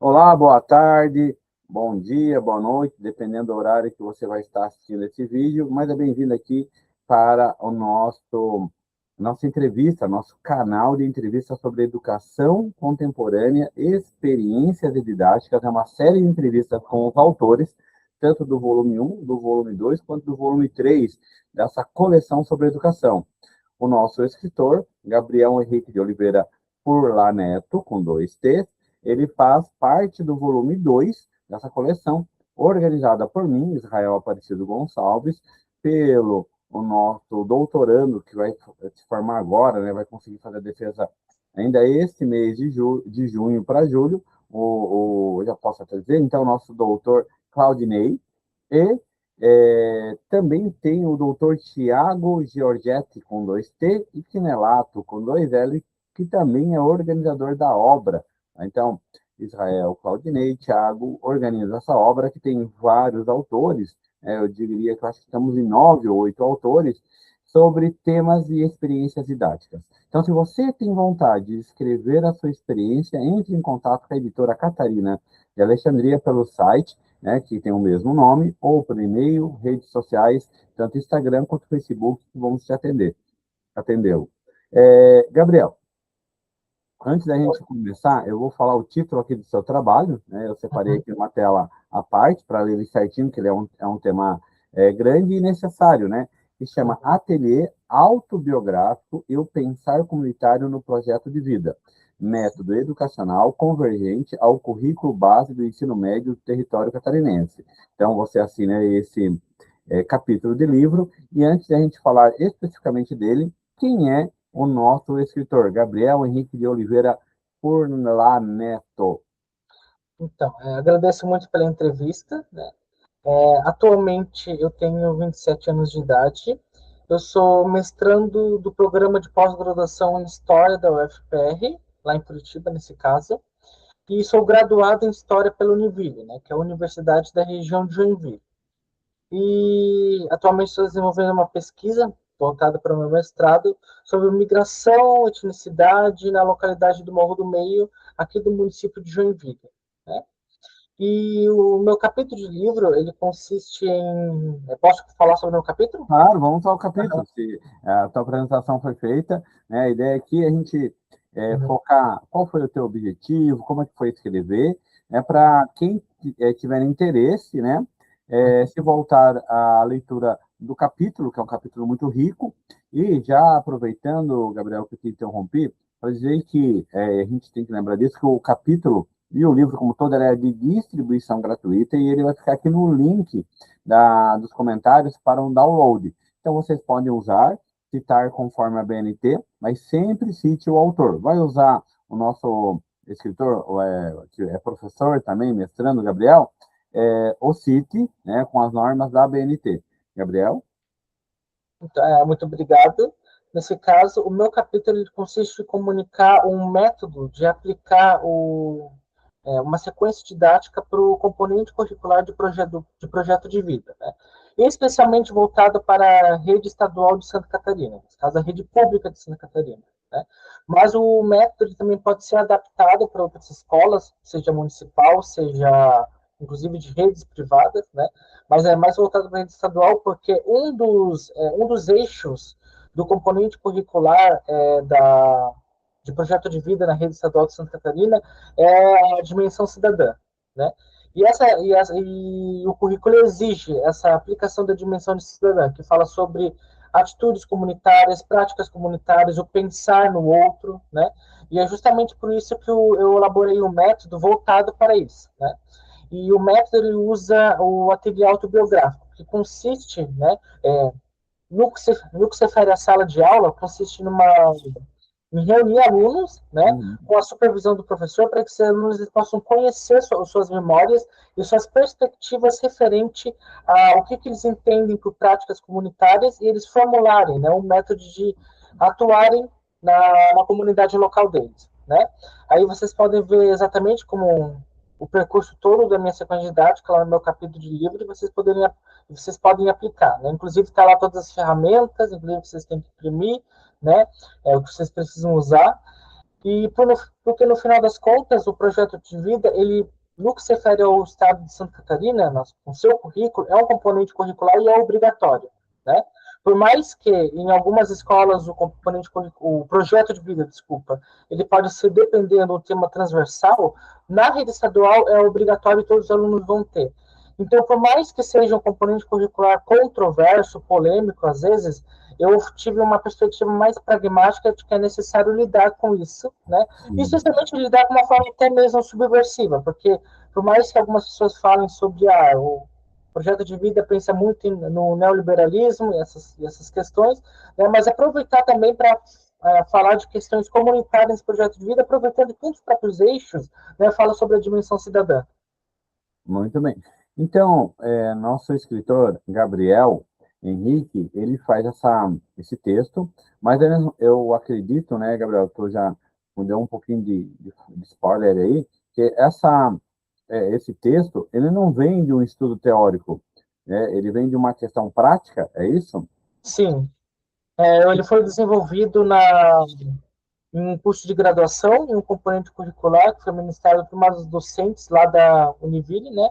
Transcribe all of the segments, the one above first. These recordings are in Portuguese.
Olá, boa tarde, bom dia, boa noite, dependendo do horário que você vai estar assistindo esse vídeo, mas é bem-vindo aqui para o nossa entrevista, nosso canal de entrevista sobre educação contemporânea, experiências e didáticas. É uma série de entrevistas com os autores, tanto do volume 1, do volume 2, quanto do volume 3, dessa coleção sobre educação. O nosso escritor, Gabriel Henrique de Oliveira Furlan Neto, com 2 T's, ele faz parte do volume 2 dessa coleção, organizada por mim, Israel Aparecido Gonçalves, pelo o nosso doutorando, que vai se formar agora, né, vai conseguir fazer a defesa ainda este mês de junho para julho, já posso até dizer, então, o nosso doutor Claudinei, e também tem o doutor Tiago Giorgetti, com 2T, e Quinelato, com 2L, que também é organizador da obra. Então, Israel, Claudinei, Tiago organiza essa obra, que tem vários autores, eu diria que eu acho que estamos em 9 ou 8 autores, sobre temas e experiências didáticas. Então, se você tem vontade de escrever a sua experiência, entre em contato com a editora Catarina de Alexandria pelo site, né, que tem o mesmo nome, ou por e-mail, redes sociais, tanto Instagram quanto Facebook, que vamos te atendê-lo. Gabriel, antes da gente começar, eu vou falar o título aqui do seu trabalho, né? Eu separei aqui uma tela à parte para ler ele certinho, que ele é um tema grande e necessário, né? Que chama Ateliê Autobiográfico e o Pensar Comunitário no Projeto de Vida. Método educacional convergente ao currículo base do ensino médio do território catarinense. Então, você assina esse capítulo de livro, e antes de a gente falar especificamente dele, quem é o nosso escritor, Gabriel Henrique de Oliveira Furlan Neto? Então, agradeço muito pela entrevista, né? Atualmente eu tenho 27 anos de idade, eu sou mestrando do programa de pós-graduação em História da UFPR, lá em Curitiba, nesse caso, e sou graduado em História pela Univille, né, que é a Universidade da região de Joinville. E atualmente estou desenvolvendo uma pesquisa voltada para o meu mestrado sobre migração, etnicidade na localidade do Morro do Meio, aqui do município de Joinville, né? E o meu capítulo de livro, ele consiste em... Eu posso falar sobre o meu capítulo? Claro, vamos ao capítulo. Se a tua apresentação foi feita, né, a ideia aqui é a gente Uhum. focar qual foi o teu objetivo, como é que foi escrever, né, para quem tiver interesse, né, se voltar à leitura do capítulo, que é um capítulo muito rico, e já aproveitando, Gabriel, que eu te interrompi, para dizer que a gente tem que lembrar disso, que o capítulo e o livro como todo ele é de distribuição gratuita, e ele vai ficar aqui no link dos comentários para um download. Então, vocês podem usar, citar conforme a BNT, mas sempre cite o autor. Vai usar o nosso escritor, que é professor também, mestrando, Gabriel, o cite, né, com as normas da BNT. Gabriel? Então, muito obrigado. Nesse caso, o meu capítulo ele consiste em comunicar um método de aplicar uma sequência didática para o componente curricular de projeto de vida, né? Especialmente voltado para a rede estadual de Santa Catarina, no caso, a rede pública de Santa Catarina, né? Mas o método também pode ser adaptado para outras escolas, seja municipal, seja inclusive de redes privadas, né? Mas é mais voltado para a rede estadual, porque um dos eixos do componente curricular de projeto de vida na rede estadual de Santa Catarina é a dimensão cidadã, né? E o currículo exige essa aplicação da dimensão de cidadã, que fala sobre atitudes comunitárias, práticas comunitárias, o pensar no outro, né? E é justamente por isso que eu elaborei um método voltado para isso, né? E o método ele usa o ateliê autobiográfico, que consiste, né, no que se refere à sala de aula, consiste em reunir alunos, né, Uhum. com a supervisão do professor, para que esses alunos possam conhecer suas memórias e suas perspectivas referente ao que eles entendem por práticas comunitárias e eles formularem, né, um método de atuarem na comunidade local deles, né? Aí vocês podem ver exatamente como o percurso todo da minha sequência didática lá no meu capítulo de livro, e vocês podem aplicar, né? Inclusive está lá todas as ferramentas, inclusive vocês têm que imprimir, né? É o que vocês precisam usar. E porque, no final das contas, o projeto de vida, ele, no que se refere ao estado de Santa Catarina, com seu currículo, é um componente curricular e é obrigatório, né? Por mais que em algumas escolas o projeto de vida, desculpa, ele pode ser dependendo do tema transversal, na rede estadual é obrigatório e todos os alunos vão ter. Então, por mais que seja um componente curricular controverso, polêmico, às vezes, eu tive uma perspectiva mais pragmática de que é necessário lidar com isso, né? E Sim. justamente lidar com uma forma até mesmo subversiva, porque por mais que algumas pessoas falem sobre o projeto de vida pensa muito no neoliberalismo e essas questões, né? Mas aproveitar também para falar de questões comunitárias nesse projeto de vida, aproveitando que um dos próprios eixos, né, fala sobre a dimensão cidadã. Muito bem. Então, nosso escritor, Gabriel Henrique, ele faz esse texto, mas eu acredito, né, Gabriel, tu já me deu um pouquinho de spoiler aí, que esse texto, ele não vem de um estudo teórico, né, ele vem de uma questão prática, é isso? Sim, ele foi desenvolvido em um curso de graduação, em um componente curricular que foi ministrado por umas docentes lá da Univille, né?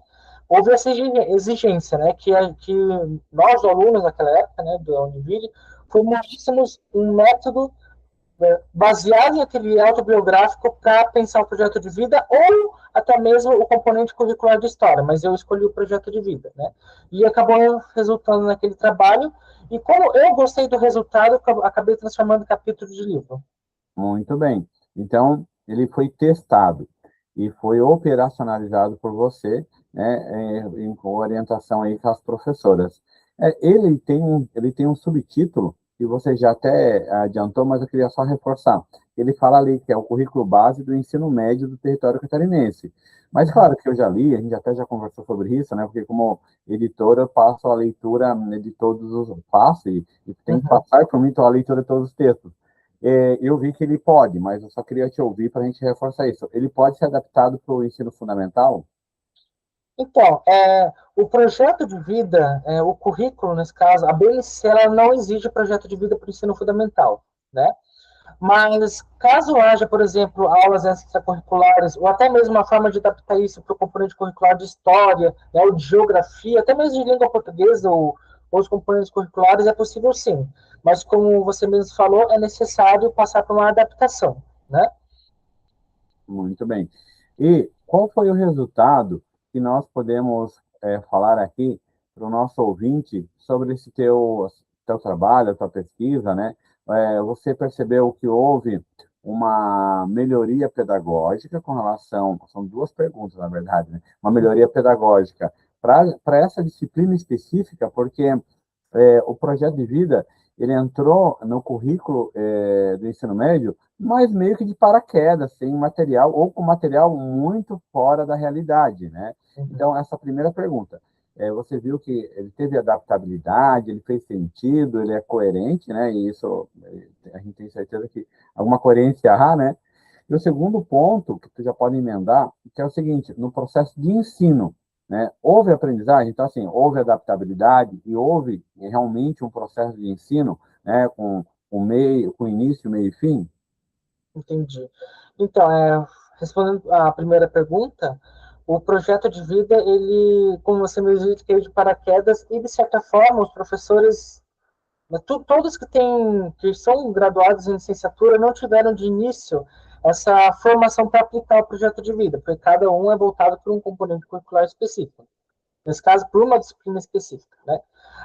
Houve essa exigência, né? Que nós, alunos naquela época, né, da Univille, formulássemos um método baseado em aquele autobiográfico para pensar o projeto de vida ou até mesmo o componente curricular de história, mas eu escolhi o projeto de vida, né? E acabou resultando naquele trabalho, e como eu gostei do resultado, eu acabei transformando em capítulo de livro. Muito bem. Então, ele foi testado e foi operacionalizado por você, né, em orientação aí com as professoras. Ele tem um subtítulo que você já até adiantou, mas eu queria só reforçar. Ele fala ali que é o currículo base do ensino médio do território catarinense. Mas claro que eu já li, a gente até já conversou sobre isso, né? Porque como editora eu passo a leitura, né, de todos os faço e tem que Uhum. passar por mim então, a leitura de todos os textos. Eu vi que ele pode, mas eu só queria te ouvir para a gente reforçar isso. Ele pode ser adaptado para o ensino fundamental? Então, o projeto de vida, o currículo, nesse caso, a BNCC, ela não exige projeto de vida para o ensino fundamental, né? Mas, caso haja, por exemplo, aulas extracurriculares, ou até mesmo uma forma de adaptar isso para o componente curricular de história, né, ou de geografia, até mesmo de língua portuguesa, ou os componentes curriculares, é possível sim. Mas, como você mesmo falou, é necessário passar por uma adaptação, né? Muito bem. E qual foi o resultado que nós podemos falar aqui para o nosso ouvinte sobre esse teu trabalho, tua pesquisa, né? Você percebeu que houve uma melhoria pedagógica com relação, são duas perguntas, na verdade, né? Uma melhoria pedagógica para essa disciplina específica, porque o projeto de vida ele entrou no currículo do ensino médio, mas meio que de paraquedas, sem material, ou com material muito fora da realidade, né? Uhum. Então, essa primeira pergunta, você viu que ele teve adaptabilidade, ele fez sentido, ele é coerente, né? E isso, a gente tem certeza que alguma coerência há, né? E o segundo ponto, que tu já pode emendar, que é o seguinte, no processo de ensino, né? Houve aprendizagem, então, assim, houve adaptabilidade e houve realmente um processo de ensino, né, com início, meio e fim? Entendi. Então, respondendo à primeira pergunta, o projeto de vida, ele, como você me disse, caiu de paraquedas e, de certa forma, os professores, todos que são graduados em licenciatura, não tiveram de início essa formação para aplicar o projeto de vida, porque cada um é voltado por um componente curricular específico. Nesse caso, por uma disciplina específica, né?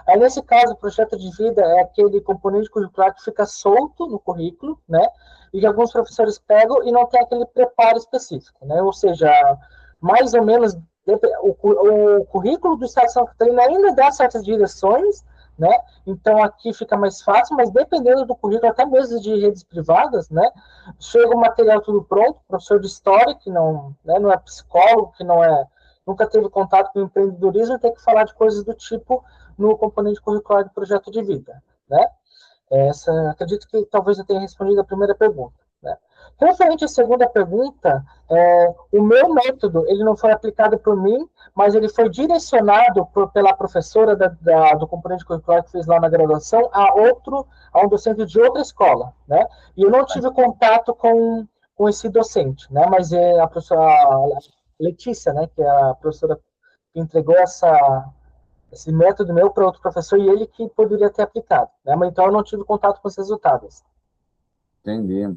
Aí, nesse caso, o projeto de vida é aquele componente curricular que fica solto no currículo, né? E que alguns professores pegam e não tem aquele preparo específico, né? Ou seja, mais ou menos, o currículo do Estado de Santa Catarina ainda dá certas direções, né? Então, aqui fica mais fácil, mas dependendo do currículo, até mesmo de redes privadas, né? Chega o material tudo pronto, professor de história, que não, né, não é psicólogo, que não é nunca teve contato com o empreendedorismo, tem que falar de coisas do tipo no componente curricular do projeto de vida, né? Acredito que talvez eu tenha respondido a primeira pergunta, né? Referente à segunda pergunta, o meu método ele não foi aplicado por mim, mas ele foi direcionado pela professora do componente curricular que fez lá na graduação a um docente de outra escola, né? E eu não tive contato com esse docente, né? Mas é a professora Letícia, né, que é a professora que entregou esse método meu para outro professor e ele que poderia ter aplicado, né? Mas então eu não tive contato com os resultados. Entendi.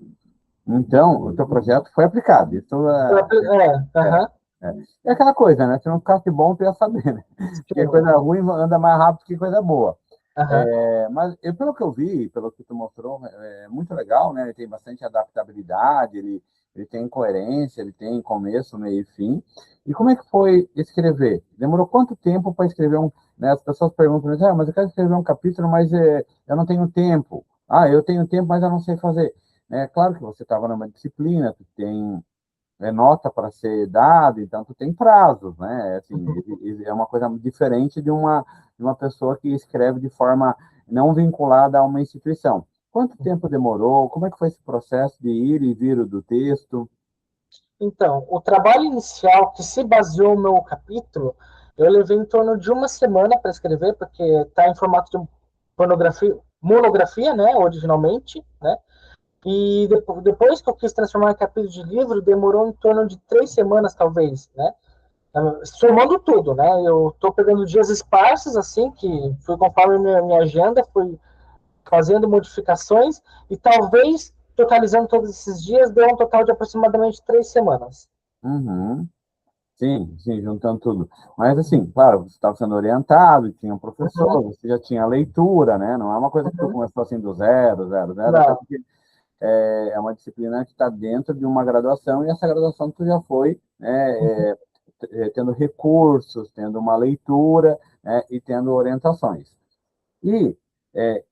Então, o teu projeto foi aplicado. Isso é, Aham. é. É aquela coisa, né? Se não ficasse bom, tu ia saber, né? Porque coisa ruim anda mais rápido que coisa boa. Aham. Mas pelo que eu vi, pelo que tu mostrou, é muito legal, né? Ele tem bastante adaptabilidade, ele tem coerência, ele tem começo, meio e fim. E como é que foi escrever? Demorou quanto tempo para escrever um, né? As pessoas perguntam, mas eu quero escrever um capítulo, mas eu não tenho tempo. Ah, eu tenho tempo, mas eu não sei fazer. É claro que você estava numa disciplina, tu tem nota para ser dada, então tu tem prazos, né? Assim, é uma coisa diferente de uma pessoa que escreve de forma não vinculada a uma instituição. Quanto tempo demorou? Como é que foi esse processo de ir e vir do texto? Então, o trabalho inicial que se baseou no meu capítulo, eu levei em torno de uma semana para escrever, porque está em formato de monografia, né, originalmente, né? E depois que eu quis transformar em capítulo de livro, demorou em torno de 3 semanas, talvez, né? Somando tudo, né? Eu estou pegando dias esparsos, assim, que foi conforme minha agenda, fui fazendo modificações, e talvez, totalizando todos esses dias, deu um total de aproximadamente 3 semanas. Uhum. Sim, sim, juntando tudo. Mas assim, claro, você estava sendo orientado, tinha um professor, Uhum, você já tinha leitura, né? Não é uma coisa que tu uhum. começou assim do zero, zero, zero, até Não. porque é uma disciplina que está dentro de uma graduação e essa graduação tu já foi, né, tendo recursos, tendo uma leitura, né, e tendo orientações. E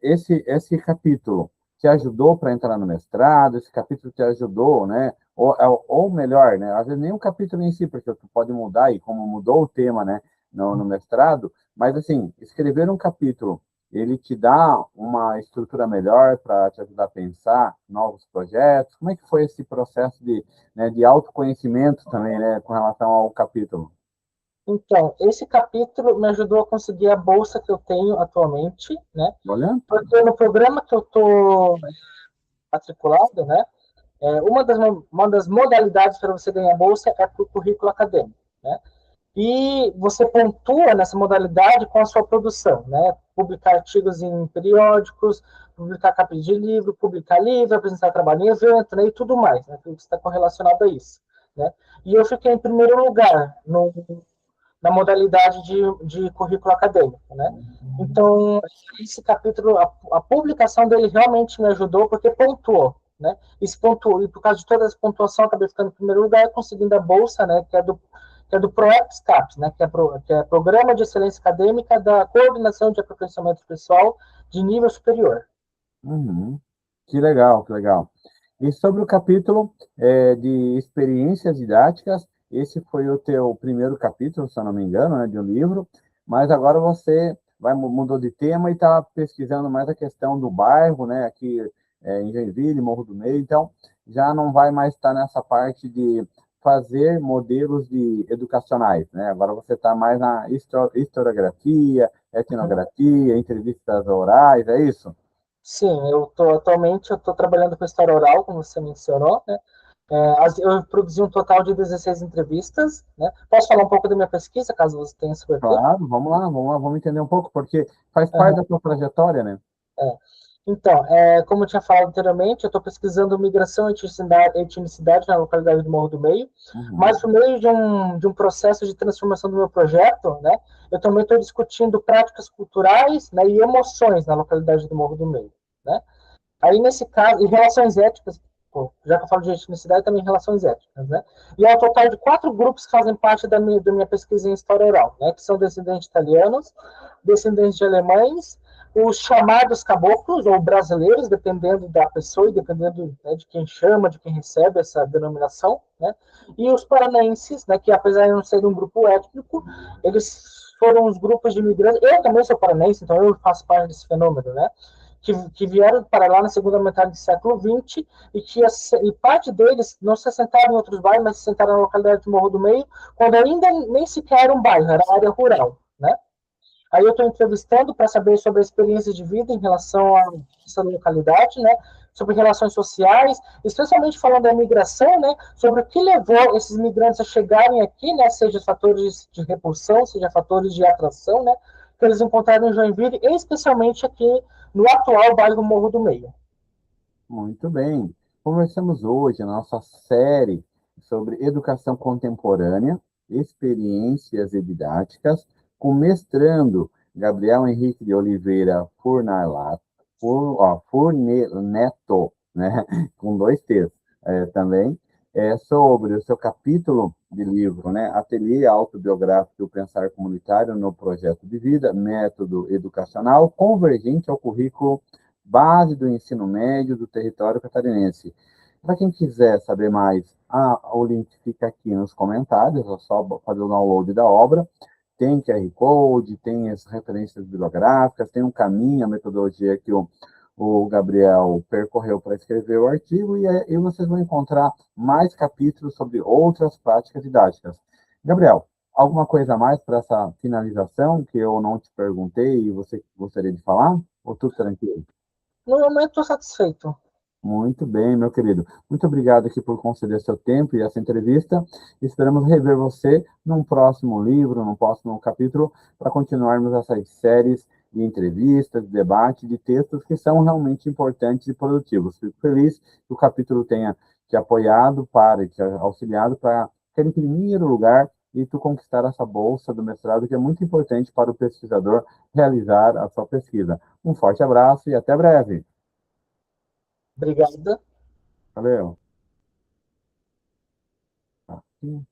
esse capítulo te ajudou para entrar no mestrado, esse capítulo te ajudou, né? Ou melhor, né? Às vezes nem o capítulo em si, porque tu pode mudar, e como mudou o tema, né, no mestrado, mas assim, escrever um capítulo, ele te dá uma estrutura melhor para te ajudar a pensar novos projetos. Como é que foi esse processo né, de autoconhecimento também, né, com relação ao capítulo? Então, esse capítulo me ajudou a conseguir a bolsa que eu tenho atualmente, né? Olha? Porque no programa que eu estou matriculado, né? Uma das modalidades para você ganhar bolsa é por currículo acadêmico, né? E você pontua nessa modalidade com a sua produção, né? Publicar artigos em periódicos, publicar capítulos de livro, publicar livro, apresentar trabalho em evento, né? E tudo mais, né? Tudo que está correlacionado a isso, né? E eu fiquei em primeiro lugar na modalidade de currículo acadêmico, né? Então, esse capítulo, a publicação dele realmente me ajudou porque pontuou, né? Esse pontuou, e por causa de toda essa pontuação, acabei ficando em primeiro lugar, conseguindo a bolsa, né? Que é do ProExCAPS, né? Que é Programa de Excelência Acadêmica da Coordenação de Aperfeiçoamento Pessoal de Nível Superior. Uhum. Que legal, que legal. E sobre o capítulo de experiências didáticas, esse foi o teu primeiro capítulo, se eu não me engano, né, de um livro, mas agora você mudou de tema e está pesquisando mais a questão do bairro, né, aqui em Joinville, Morro do Meio, então já não vai mais estar nessa parte de fazer modelos educacionais, né? Agora você está mais na historiografia, etnografia, entrevistas orais, é isso? Sim, atualmente eu estou trabalhando com história oral, como você mencionou, né? Eu produzi um total de 16 entrevistas, né? Posso falar um pouco da minha pesquisa, caso você tenha esse perfil? Claro, vamos lá, vamos entender um pouco, porque faz parte Uhum. da tua trajetória, né? É. Então, como eu tinha falado anteriormente, eu estou pesquisando migração e etnicidade na localidade do Morro do Meio, Uhum, mas por meio de um processo de transformação do meu projeto, né, eu também estou discutindo práticas culturais, né, e emoções na localidade do Morro do Meio, né? Aí, nesse caso, e relações éticas, pô, já que eu falo de etnicidade, também relações éticas, né? E é um total de 4 grupos que fazem parte da minha pesquisa em história oral, né? Que são descendentes italianos, descendentes de alemães, os chamados caboclos, ou brasileiros, dependendo da pessoa e dependendo, né, de quem chama, de quem recebe essa denominação, né? E os paranaenses, né, que apesar de não ser um grupo étnico, eles foram os grupos de imigrantes. Eu também sou paranaense, então eu faço parte desse fenômeno, né? Que vieram para lá na segunda metade do século XX e parte deles não se assentaram em outros bairros, mas se assentaram na localidade de Morro do Meio, quando ainda nem sequer era um bairro, era área rural, né? Aí eu estou entrevistando para saber sobre a experiência de vida em relação a essa localidade, né? Sobre relações sociais, especialmente falando da imigração, né? Sobre o que levou esses migrantes a chegarem aqui, né? Seja fatores de repulsão, seja fatores de atração, né? Que eles encontraram em Joinville, e especialmente aqui no atual bairro Morro do Meio. Muito bem. Conversamos hoje na nossa série sobre educação contemporânea, experiências e didáticas, com o mestrando Gabriel Henrique de Oliveira Furneto, né? Com dois T's também, sobre o seu capítulo de livro, né? Ateliê Autobiográfico do Pensar Comunitário no Projeto de Vida, Método Educacional Convergente ao Currículo Base do ensino médio do território catarinense. Para quem quiser saber mais, o link fica aqui nos comentários, é só fazer o download da obra. Tem QR Code, tem as referências bibliográficas, tem um caminho, a metodologia que o Gabriel percorreu para escrever o artigo, e vocês vão encontrar mais capítulos sobre outras práticas didáticas. Gabriel, alguma coisa a mais para essa finalização que eu não te perguntei e você gostaria de falar? Ou tudo tranquilo? No momento, estou satisfeito. Muito bem, meu querido. Muito obrigado aqui por conceder seu tempo e essa entrevista. Esperamos rever você num próximo livro, num próximo capítulo, para continuarmos essas séries de entrevistas, de debate, de textos que são realmente importantes e produtivos. Fico feliz que o capítulo tenha te apoiado para, te auxiliado para ter em primeiro lugar e tu conquistar essa bolsa do mestrado, que é muito importante para o pesquisador realizar a sua pesquisa. Um forte abraço e até breve. Obrigada. Valeu. Aqui.